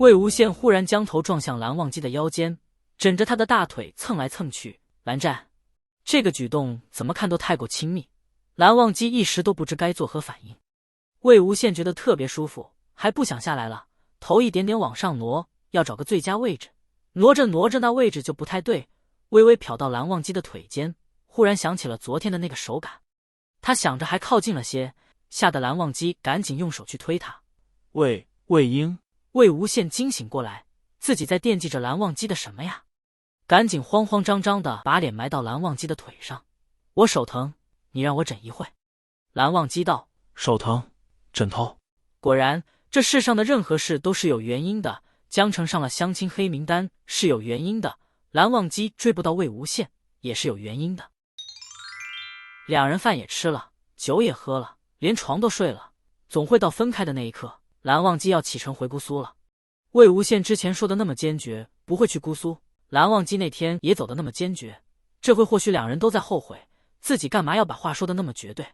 魏无羡忽然将头撞向蓝忘机的腰间，枕着他的大腿蹭来蹭去。蓝湛，这个举动怎么看都太过亲密。蓝忘机一时都不知该作何反应。魏无羡觉得特别舒服，还不想下来了，头一点点往上挪，要找个最佳位置。挪着挪着，那位置就不太对，微微瞟到蓝忘机的腿间，忽然想起了昨天的那个手感。他想着还靠近了些，吓得蓝忘机赶紧用手去推他。魏婴，魏无羡惊醒过来，自己在惦记着蓝忘机的什么呀？赶紧慌慌张张的把脸埋到蓝忘机的腿上。我手疼，你让我枕一会。蓝忘机道。手疼，枕头。果然，这世上的任何事都是有原因的。江城上了相亲黑名单是有原因的，蓝忘机追不到魏无羡也是有原因的。两人饭也吃了，酒也喝了，连床都睡了，总会到分开的那一刻，蓝忘机要启程回姑苏了。魏无羡之前说的那么坚决不会去姑苏，蓝忘机那天也走得那么坚决，这回或许两人都在后悔自己干嘛要把话说得那么绝对。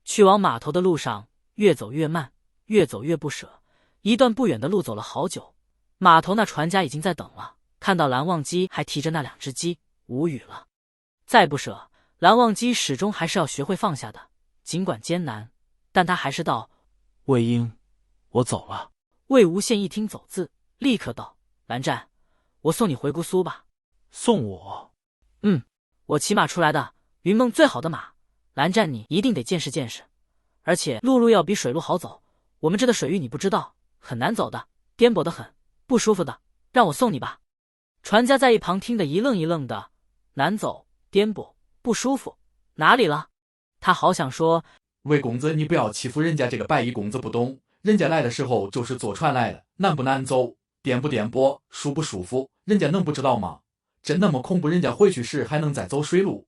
去往码头的路上越走越慢，越走越不舍，一段不远的路走了好久，码头那船家已经在等了，看到蓝忘机还提着那两只鸡，无语了。再不舍，蓝忘机始终还是要学会放下的，尽管艰难，但他还是道：魏婴，我走了。魏无羡一听走字，立刻道：蓝湛，我送你回姑苏吧。送我？我骑马出来的，云梦最好的马，蓝湛你一定得见识见识。而且陆路要比水路好走，我们这的水域你不知道，很难走的，颠簸得很，不舒服的，让我送你吧。船家在一旁听得一愣一愣的，难走，颠簸，不舒服，哪里了？他好想说，魏公子你不要欺负人家这个白衣公子不懂，人家来的时候就是坐船来的，难不难走，颠不颠簸，舒不舒服，人家能不知道吗？真那么恐怖，人家回去时还能再走水路。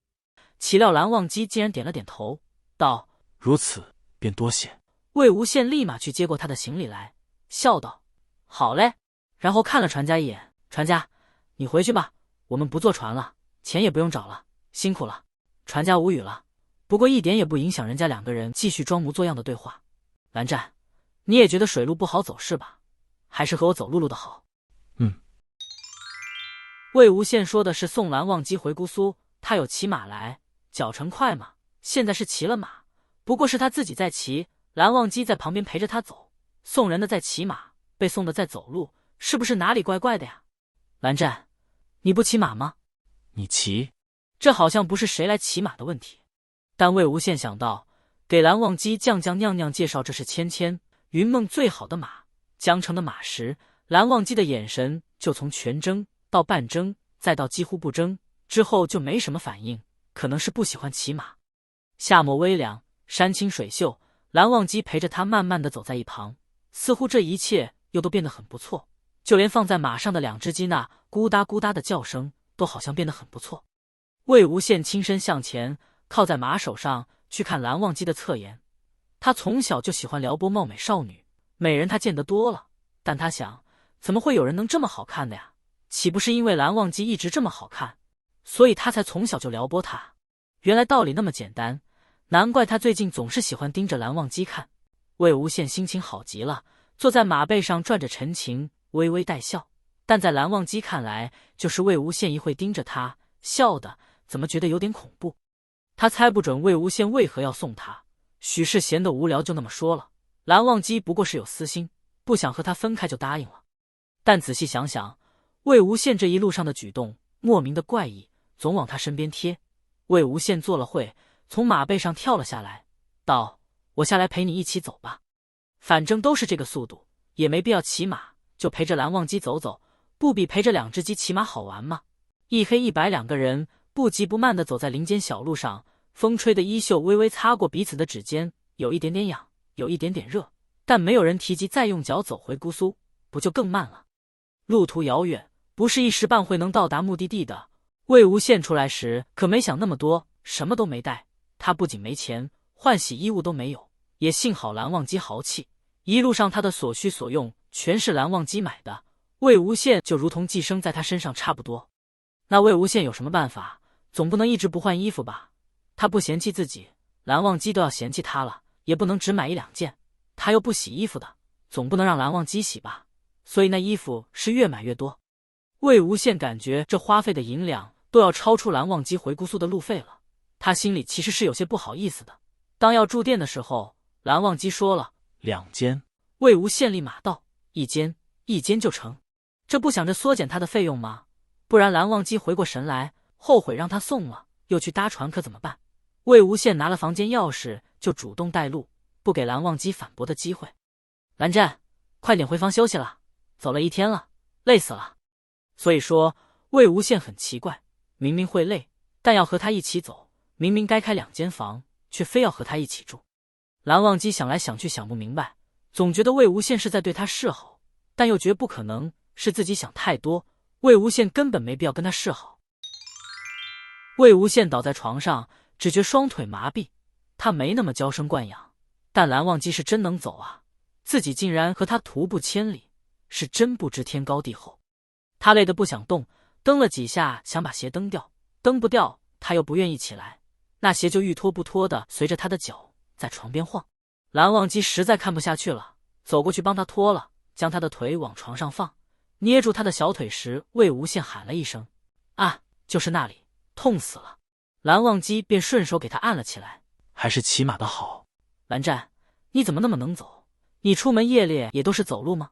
岂料蓝忘机竟然点了点头，道：如此便多谢。魏无羡立马去接过他的行李来，笑道：好嘞。然后看了船家一眼，船家，你回去吧，我们不坐船了，钱也不用找了，辛苦了。船家无语了，不过一点也不影响人家两个人继续装模作样的对话。蓝湛，你也觉得水路不好走是吧？还是和我走陆路的好？魏无羡说的是送蓝忘机回姑苏，他有骑马来，脚程快嘛，现在是骑了马，不过是他自己在骑，蓝忘机在旁边陪着他走，送人的在骑马，被送的在走路，是不是哪里怪怪的呀？蓝湛，你不骑马吗？你骑？这好像不是谁来骑马的问题。但魏无羡想到，给蓝忘机酱酿酿介绍这是芊芊、云梦最好的马，江城的马时，蓝忘机的眼神就从全怔到半怔，再到几乎不怔，之后就没什么反应，可能是不喜欢骑马。夏末微凉，山清水秀，蓝忘机陪着他慢慢地走在一旁，似乎这一切又都变得很不错，就连放在马上的两只鸡那咕哒咕哒的叫声都好像变得很不错。魏无羡轻身向前，靠在马首上去看蓝忘机的侧颜。他从小就喜欢撩拨貌美少女，美人他见得多了，但他想，怎么会有人能这么好看的呀？岂不是因为蓝忘机一直这么好看，所以他才从小就撩拨他？原来道理那么简单，难怪他最近总是喜欢盯着蓝忘机看。魏无羡心情好极了，坐在马背上转着陈情，微微带笑。但在蓝忘机看来，就是魏无羡一会盯着他，笑的怎么觉得有点恐怖。他猜不准魏无羡为何要送他，许是闲得无聊就那么说了。蓝忘机不过是有私心，不想和他分开就答应了。但仔细想想，魏无羡这一路上的举动莫名的怪异，总往他身边贴。魏无羡坐了会，从马背上跳了下来，道：我下来陪你一起走吧，反正都是这个速度，也没必要骑马，就陪着蓝忘机走走，不比陪着两只鸡骑马好玩吗？一黑一白两个人不急不慢地走在林间小路上，风吹的衣袖微微擦过彼此的指尖，有一点点痒，有一点点热，但没有人提及再用脚走回姑苏，不就更慢了？路途遥远，不是一时半会能到达目的地的。魏无羡出来时可没想那么多，什么都没带，他不仅没钱，换洗衣物都没有，也幸好蓝忘机豪气，一路上他的所需所用全是蓝忘机买的，魏无羡就如同寄生在他身上差不多。那魏无羡有什么办法？总不能一直不换衣服吧？他不嫌弃自己，蓝忘机都要嫌弃他了，也不能只买一两件，他又不洗衣服的，总不能让蓝忘机洗吧？所以那衣服是越买越多。魏无羡感觉这花费的银两都要超出蓝忘机回姑苏的路费了，他心里其实是有些不好意思的。当要住店的时候，蓝忘机说了2间。魏无羡立马道：1间，1间就成。这不想着缩减他的费用吗？不然蓝忘机回过神来，后悔让他送了，又去搭船可怎么办？魏无羡拿了房间钥匙就主动带路，不给蓝忘机反驳的机会。蓝湛，快点回房休息了，走了1天了，累死了。所以说魏无羡很奇怪，明明会累，但要和他一起走，明明该开2间房，却非要和他一起住。蓝忘机想来想去想不明白，总觉得魏无羡是在对他示好，但又觉不可能，是自己想太多，魏无羡根本没必要跟他示好。魏无羡倒在床上，只觉双腿麻痹，他没那么娇生惯养，但蓝忘机是真能走啊，自己竟然和他徒步千里，是真不知天高地厚。他累得不想动，蹬了几下想把鞋蹬掉，蹬不掉，他又不愿意起来，那鞋就欲拖不拖的随着他的脚在床边晃。蓝忘机实在看不下去了，走过去帮他脱了，将他的腿往床上放，捏住他的小腿时，魏无羡喊了一声：“啊，就是那里，痛死了！”蓝忘机便顺手给他按了起来。还是骑马的好。蓝湛，你怎么那么能走？你出门夜猎也都是走路吗？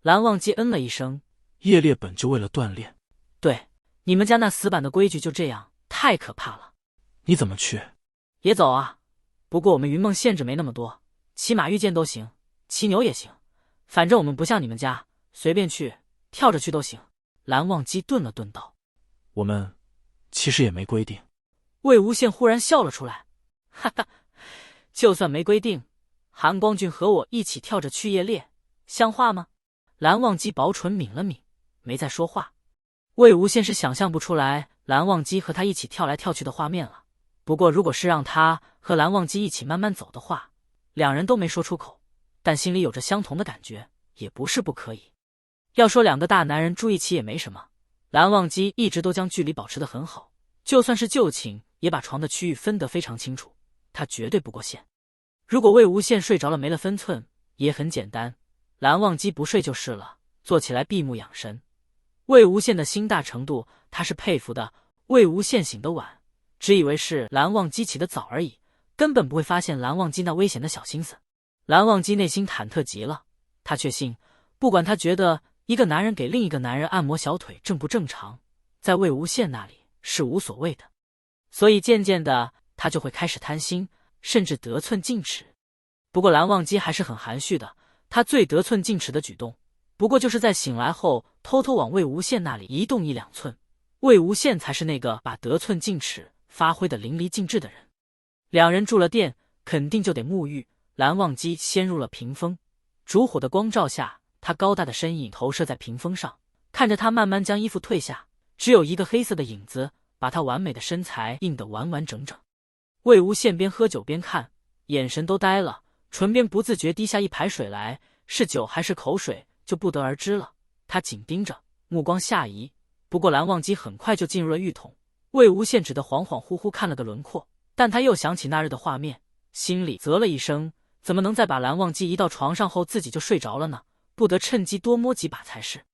蓝忘机嗯了一声。夜猎本就为了锻炼。对，你们家那死板的规矩就这样，太可怕了。你怎么去？也走啊，不过我们云梦限制没那么多，骑马御剑都行，骑牛也行，反正我们不像你们家，随便去，跳着去都行。蓝忘机顿了顿道：“我们其实也没规定。”魏无羡忽然笑了出来，哈哈，就算没规定，韩光俊和我一起跳着去夜猎，像话吗？蓝忘机薄唇抿了抿，没再说话。魏无羡是想象不出来蓝忘机和他一起跳来跳去的画面了，不过如果是让他和蓝忘机一起慢慢走的话，两人都没说出口，但心里有着相同的感觉，也不是不可以。要说2个大男人住一起也没什么，蓝忘机一直都将距离保持得很好，就算是就寝也把床的区域分得非常清楚，他绝对不过线。如果魏无羡睡着了没了分寸，也很简单，蓝忘机不睡就是了，坐起来闭目养神。魏无羡的心大程度他是佩服的，魏无羡醒得晚，只以为是蓝忘机起得早而已，根本不会发现蓝忘机那危险的小心思。蓝忘机内心忐忑极了，他确信，不管他觉得一个男人给另一个男人按摩小腿正不正常，在魏无羡那里是无所谓的，所以渐渐的他就会开始贪心，甚至得寸进尺。不过蓝忘机还是很含蓄的，他最得寸进尺的举动不过就是在醒来后偷偷往魏无羡那里移动1-2寸，魏无羡才是那个把得寸进尺发挥的淋漓尽致的人。两人住了店，肯定就得沐浴。蓝忘机先入了屏风，烛火的光照下，他高大的身影投射在屏风上，看着他慢慢将衣服褪下，只有一个黑色的影子把他完美的身材映得完完整整。魏无羡边喝酒边看，眼神都呆了，唇边不自觉滴下一排水来，是酒还是口水就不得而知了。他紧盯着，目光下移，不过蓝忘机很快就进入了浴桶。魏无羡只得恍恍惚惚看了个轮廓，但他又想起那日的画面，心里啧了一声，怎么能在把蓝忘机移到床上后自己就睡着了呢？不得趁机多摸几把才是。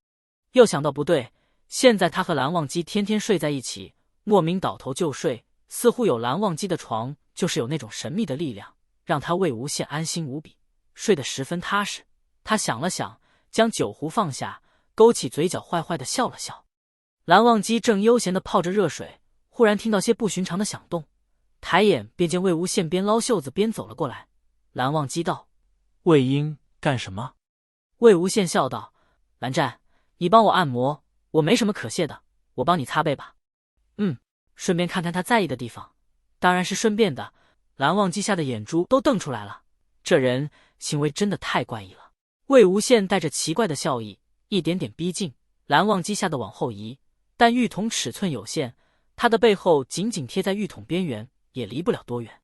又想到不对，现在他和蓝忘机天天睡在一起，莫名倒头就睡，似乎有蓝忘机的床就是有那种神秘的力量，让他魏无羡安心无比，睡得十分踏实。他想了想，将酒壶放下，勾起嘴角坏坏的笑了笑。蓝忘机正悠闲地泡着热水，忽然听到些不寻常的响动，抬眼便见魏无羡边捞袖子边走了过来。蓝忘机道：“魏婴干什么？”魏无羡笑道：“蓝湛，你帮我按摩，我没什么可谢的，我帮你擦背吧。”“顺便看看他在意的地方。”“当然是顺便的。”蓝忘机吓得眼珠都瞪出来了，这人行为真的太怪异了。魏无羡带着奇怪的笑意，一点点逼近，蓝忘机吓得往后移，但浴桶尺寸有限，他的背后紧紧贴在浴桶边缘，也离不了多远。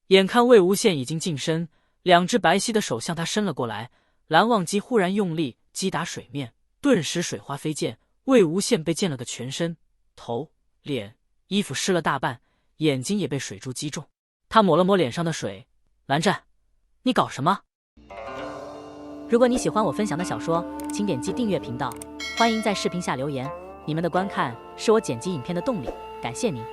眼看魏无羡已经近身，2只白皙的手向他伸了过来，蓝忘机忽然用力击打水面，顿时水花飞溅，魏无羡被溅了个全身，头、脸、衣服湿了大半，眼睛也被水珠击中。他抹了抹脸上的水：“蓝湛，你搞什么？”如果你喜欢我分享的小说，请点击订阅频道，欢迎在视频下留言，你们的观看是我剪辑影片的动力，感谢您。